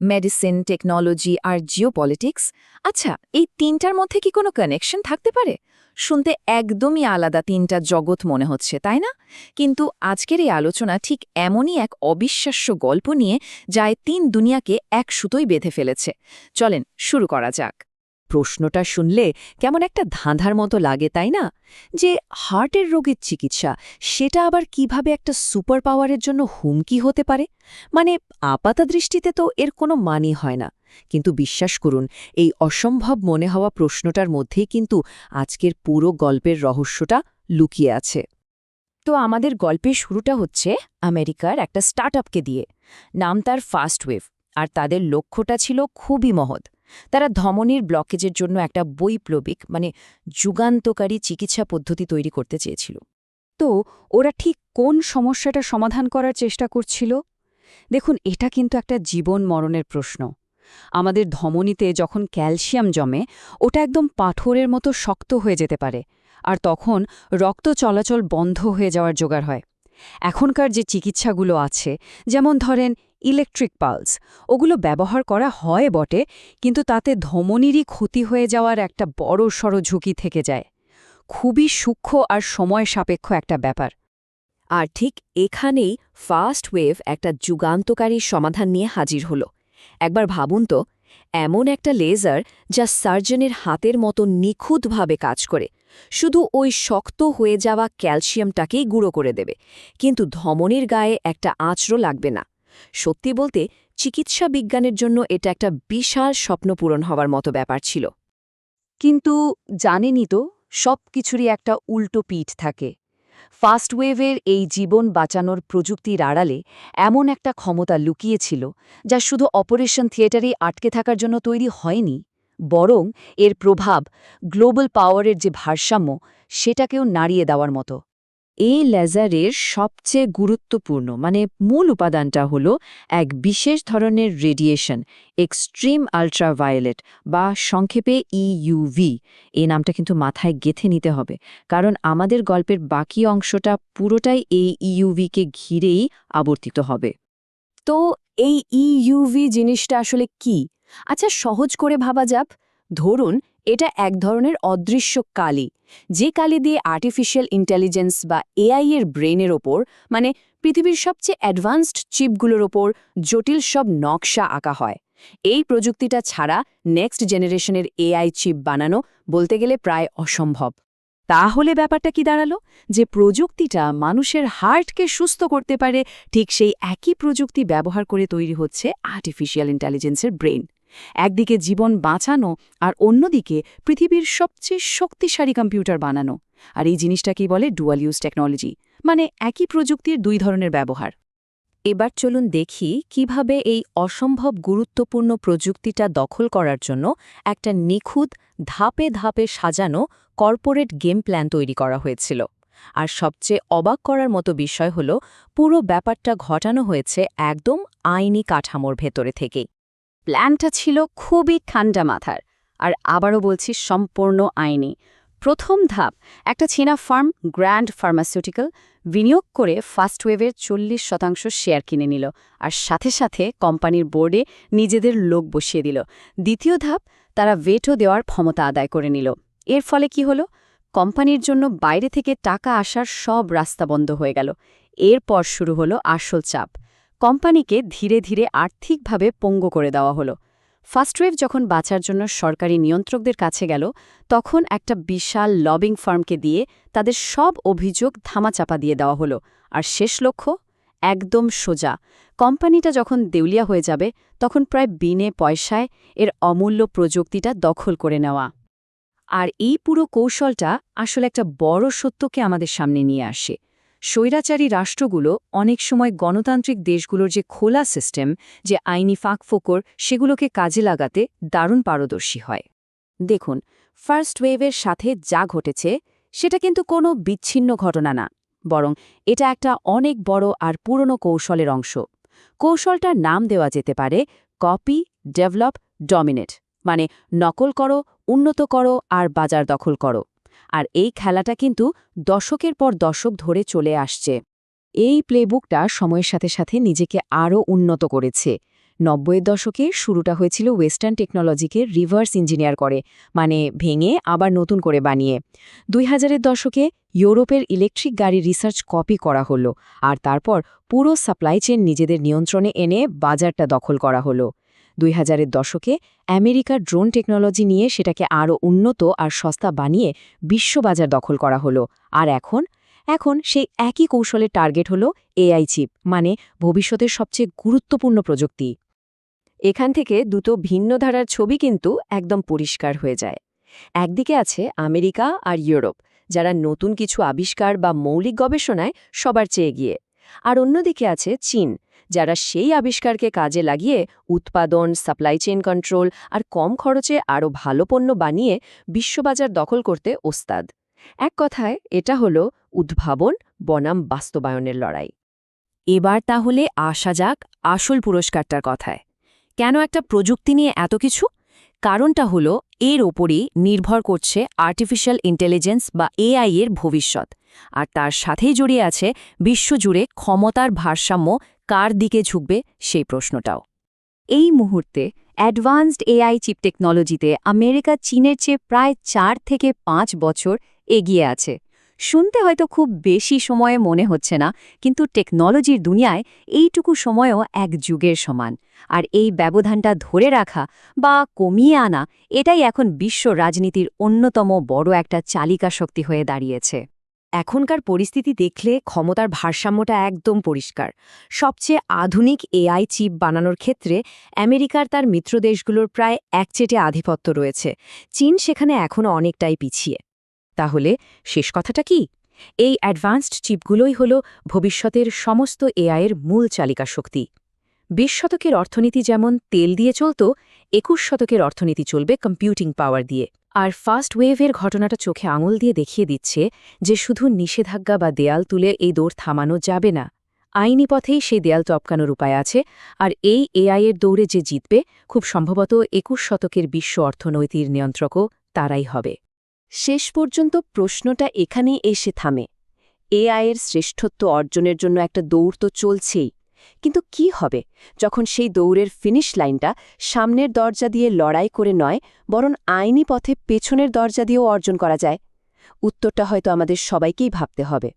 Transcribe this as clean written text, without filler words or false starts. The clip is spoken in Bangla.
মেডিসিন, টেকনোলজি আর জিওপলিটিক্স। আচ্ছা, এই তিনটার মধ্যে কি কোনো কানেকশন থাকতে পারে? শুনতে একদমই আলাদা তিনটা জগৎ মনে হচ্ছে, তাই না? কিন্তু আজকের এই আলোচনা ঠিক এমনই এক অবিশ্বাস্য গল্প নিয়ে যা এই তিন দুনিয়াকে এক সুতোয় বেঁধে ফেলেছে। চলেন শুরু করা যাক। প্রশ্নটা শুনলে কেমন একটা ধাঁধার মতো লাগে, তাই না? যে হার্টের রোগের চিকিৎসা, সেটা আবার কিভাবে একটা সুপার পাওয়ারের জন্য হুমকি হতে পারে? মানে আপাতদৃষ্টিতে তো এর কোনো মানই হয় না। কিন্তু বিশ্বাস করুন, এই অসম্ভব মনে হওয়া প্রশ্নটার মধ্যেই কিন্তু আজকের পুরো গল্পের রহস্যটা লুকিয়ে আছে। তো আমাদের গল্পের শুরুটা হচ্ছে আমেরিকার একটা স্টার্টআপকে দিয়ে। নাম তার ফার্স্ট ওয়েভ, আর তাদের লক্ষ্যটা ছিল খুবই মহৎ। তারা ধমনির ব্লকেজের জন্য একটা বৈপ্লবিক যুগান্তকারী চিকিৎসা পদ্ধতি তৈরি করতে চেয়েছিল। তো ওরা ঠিক কোন সমস্যাটা সমাধান করার চেষ্টা করছিল? দেখুন, এটা কিন্তু একটা জীবন মরণের প্রশ্ন। আমাদের ধমনীতে যখন ক্যালসিয়াম জমে, ওটা একদম পাথরের মতো শক্ত হয়ে যেতে পারে, আর তখন রক্ত চলাচল বন্ধ হয়ে যাওয়ার জোগাড় হয়। এখনকার যে চিকিৎসাগুলো আছে, যেমন ধরেন ইলেকট্রিক পালস, ওগুলো ব্যবহার করা হয় বটে, কিন্তু তাতে ধমনীরই ক্ষতি হয়ে যাওয়ার একটা বড়সড় ঝুঁকি থেকে যায়। খুবই সূক্ষ্ম আর সময় সাপেক্ষ একটা ব্যাপার। আর ঠিক এখানেই ফার্স্ট ওয়েভ একটা যুগান্তকারী সমাধান নিয়ে হাজির হল। একবার ভাবুন তো, এমন একটা লেজার যা সার্জনের হাতের মতো নিখুঁতভাবে কাজ করে, শুধু ওই শক্ত হয়ে যাওয়া ক্যালসিয়ামটাকেই গুঁড়ো করে দেবে, কিন্তু ধমনির গায়ে একটা আঁচড়ও লাগবে না। সত্যি বলতে, চিকিৎসা বিজ্ঞানের জন্য এটা একটা বিশাল স্বপ্ন পূরণ হওয়ার মতো ব্যাপার ছিল। কিন্তু জানেনই তো, সব কিছুরই একটা উল্টো পিঠ থাকে। ফার্স্ট ওয়েভের এই জীবন বাঁচানোর প্রযুক্তির আড়ালে এমন একটা ক্ষমতা লুকিয়েছিল, যা শুধু অপারেশন থিয়েটারেই আটকে থাকার জন্য তৈরি হয়নি, বরং এর প্রভাব গ্লোবাল পাওয়ারের যে ভারসাম্য, সেটাকেও নাড়িয়ে দেওয়ার মতো। এই লেজারের সবচেয়ে গুরুত্বপূর্ণ মূল উপাদানটা হলো এক বিশেষ ধরনের রেডিয়েশন, এক্সট্রিম আল্ট্রাভায়োলেট বা সংক্ষেপে ইইউভি। এই নামটা কিন্তু মাথায় গেঁথে নিতে হবে, কারণ আমাদের গল্পের বাকি অংশটা পুরোটাই এই ইইউভিকে ঘিরেই আবর্তিত হবে। তো এই ইইউভি জিনিসটা আসলে কি? আচ্ছা, সহজ করে ভাবা যাক। ধরুন, এটা এক ধরনের অদৃশ্য কালি, যে কালি দিয়ে আর্টিফিশিয়াল ইন্টেলিজেন্স বা এআই এর ব্রেনের ওপর, পৃথিবীর সবচেয়ে অ্যাডভান্সড চিপগুলোর ওপর জটিল সব নকশা আঁকা হয়। এই প্রযুক্তিটা ছাড়া নেক্সট জেনারেশনের এআই চিপ বানানো বলতে গেলে প্রায় অসম্ভব। তাহলে ব্যাপারটা কি দাঁড়ালো? যে প্রযুক্তিটা মানুষের হার্টকে সুস্থ করতে পারে, ঠিক সেই একই প্রযুক্তি ব্যবহার করে তৈরি হচ্ছে আর্টিফিশিয়াল ইন্টেলিজেন্সের ব্রেন। একদিকে জীবন বাঁচানো, আর অন্যদিকে পৃথিবীর সবচেয়ে শক্তিশালী কম্পিউটার বানানো। আর এই জিনিসটাকেই বলে ডুয়াল ইউজ টেকনোলজি, একই প্রযুক্তির দুই ধরনের ব্যবহার। এবার চলুন দেখি কিভাবে এই অসম্ভব গুরুত্বপূর্ণ প্রযুক্তিটা দখল করার জন্য একটা নিখুঁত, ধাপে ধাপে সাজানো কর্পোরেট গেম প্ল্যান তৈরি করা হয়েছিল। আর সবচেয়ে অবাক করার মতো বিষয় হল, পুরো ব্যাপারটা ঘটানো হয়েছে একদম আইনি কাঠামোর ভেতরে থেকেই। প্ল্যানটা ছিল খুবই ঠান্ডা মাথার, আর আবারও বলছি, সম্পূর্ণ আইনি। প্রথম ধাপ, একটা চীনা ফার্ম গ্র্যান্ড ফার্মাসিউটিক্যাল বিনিয়োগ করে ফার্স্ট ওয়েভের 40% শেয়ার কিনে নিল, আর সাথে সাথে কোম্পানির বোর্ডে নিজেদের লোক বসিয়ে দিল। দ্বিতীয় ধাপ, তারা ভেটো দেওয়ার ক্ষমতা আদায় করে নিল। এর ফলে কি হলো? কোম্পানির জন্য বাইরে থেকে টাকা আসার সব রাস্তা বন্ধ হয়ে গেল। এরপর শুরু হলো আসল চাপ। কোম্পানিকে ধীরে ধীরে আর্থিকভাবে পঙ্গু করে দেওয়া হলো। ফার্স্ট ওয়েভ যখন বাঁচার জন্য সরকারি নিয়ন্ত্রকদের কাছে গেল, তখন একটা বিশাল লবিং ফার্মকে দিয়ে তাদের সব অভিযোগ ধামাচাপা দিয়ে দেওয়া হলো। আর শেষ লক্ষ্য একদম সোজা, কোম্পানিটা যখন দেউলিয়া হয়ে যাবে, তখন প্রায় বিনে পয়সায় এর অমূল্য প্রযুক্তিটা দখল করে নেওয়া। আর এই পুরো কৌশলটা আসলে একটা বড় সত্যকে আমাদের সামনে নিয়ে আসে। স্বৈরাচারী রাষ্ট্রগুলো অনেক সময় গণতান্ত্রিক দেশগুলোর যে খোলা সিস্টেম, যে আইনি ফাঁকফোকর, সেগুলোকে কাজে লাগাতে দারুণ পারদর্শী হয়। দেখুন, ফার্স্ট ওয়েভের সাথে যা ঘটেছে, সেটা কিন্তু কোনো বিচ্ছিন্ন ঘটনা না, বরং এটা একটা অনেক বড় আর পুরনো কৌশলের অংশ। কৌশলটার নাম দেওয়া যেতে পারে কপি, ডেভেলপ, ডমিনেট, নকল করো, উন্নত করো আর বাজার দখল করো। আর এই খেলাটা কিন্তু দশকের পর দশক ধরে চলে আসছে। এই প্লেবুকটা সময়ের সাথে সাথে নিজেকে আরও উন্নত করেছে। 90-এর দশকে শুরুটা হয়েছিল ওয়েস্টার্ন টেকনোলজিকে রিভার্স ইঞ্জিনিয়ার করে, মানে ভেঙে আবার নতুন করে বানিয়ে। 2000-এর দশকে ইউরোপের ইলেকট্রিক গাড়ি রিসার্চ কপি করা হলো, আর তারপর পুরো সাপ্লাই চেইন নিজেদের নিয়ন্ত্রণে এনে বাজারটা দখল করা হলো। 2000-এর দশকে আমেরিকার ড্রোন টেকনোলজি নিয়ে সেটাকে আরও উন্নত আর সস্তা বানিয়ে বিশ্ববাজার দখল করা হলো। আর এখন সেই একই কৌশলের টার্গেট হলো এআই চিপ, মানে ভবিষ্যতের সবচেয়ে গুরুত্বপূর্ণ প্রযুক্তি। এখান থেকে দুটো ভিন্ন ধারার ছবি কিন্তু একদম পরিষ্কার হয়ে যায়। একদিকে আছে আমেরিকা আর ইউরোপ, যারা নতুন কিছু আবিষ্কার বা মৌলিক গবেষণায় সবার চেয়ে এগিয়ে। আর অন্যদিকে আছে চীন, যারা সেই আবিষ্কারকে কাজে লাগিয়ে উৎপাদন, সাপ্লাই চেইন কন্ট্রোল আর কম খরচে আরও ভালো পণ্য বানিয়ে বিশ্ববাজার দখল করতে ওস্তাদ। এক কথায় এটা হলো উদ্ভাবন বনাম বাস্তবায়নের লড়াই। এবার তাহলে আসা যাক আসল পুরস্কারটার কথায়। কেন একটা প্রযুক্তি নিয়ে এত কিছু? কারণটা হলো এর ওপরই নির্ভর করছে আর্টিফিশিয়াল ইন্টেলিজেন্স বা এআই এর ভবিষ্যৎ, আর তার সাথেই জড়িয়ে আছে বিশ্বজুড়ে ক্ষমতার ভারসাম্য কার দিকে ঝুঁকবে সেই প্রশ্নটাও। এই মুহূর্তে অ্যাডভান্সড এআই চিপ টেকনোলজিতে আমেরিকা চীনের চেয়ে প্রায় 4 থেকে 5 বছর এগিয়ে আছে। শুনতে হয়তো খুব বেশি সময়ে মনে হচ্ছে না, কিন্তু টেকনোলজির দুনিয়ায় এইটুকু সময়ও এক যুগের সমান। আর এই ব্যবধানটা ধরে রাখা বা কমিয়ে আনা, এটাই এখন বিশ্ব রাজনীতির অন্যতম বড় একটা চালিকা শক্তি হয়ে দাঁড়িয়েছে। এখনকার পরিস্থিতি দেখলে ক্ষমতার ভারসাম্যটা একদম পরিষ্কার। সবচেয়ে আধুনিক এআই চিপ বানানোর ক্ষেত্রে আমেরিকার তার মিত্রদেশগুলোর প্রায় একচেটে আধিপত্য রয়েছে। চীন সেখানে এখনও অনেকটাই পিছিয়ে। তাহলে শেষ কথাটা কি? এই অ্যাডভান্সড চিপগুলোই হল ভবিষ্যতের সমস্ত এআইয়ের মূল চালিকা শক্তি। 20 শতকের অর্থনীতি যেমন তেল দিয়ে চলত, 21 শতকের অর্থনীতি চলবে কম্পিউটিং পাওয়ার দিয়ে। আর ফার্স্ট ওয়েভের ঘটনাটা চোখে আঙুল দিয়ে দেখিয়ে দিচ্ছে যে শুধু নিষেধাজ্ঞা বা দেয়াল তুলে এই দৌড় থামানো যাবে না। আইনি পথেই সেই দেয়াল টপকানোর উপায় আছে, আর এই এআইয়ের দৌড়ে যে জিতবে, খুব সম্ভবত 21 শতকের বিশ্ব অর্থনৈতিক নিয়ন্ত্রকও তারাই হবে। শেষ পর্যন্ত প্রশ্নটা এখানেই এসে থামে। এআইয়ের শ্রেষ্ঠত্ব অর্জনের জন্য একটা দৌড় তো চলছেই, কিন্তু কি হবে যখন সেই দৌড়ের ফিনিশ লাইনটা সামনের দরজা দিয়ে লড়াই করে নয়, বরং আইনি পথে পেছনের দরজা দিয়েও অর্জন করা যায়? উত্তরটা হয়তো আমাদের সবাইকেই ভাবতে হবে।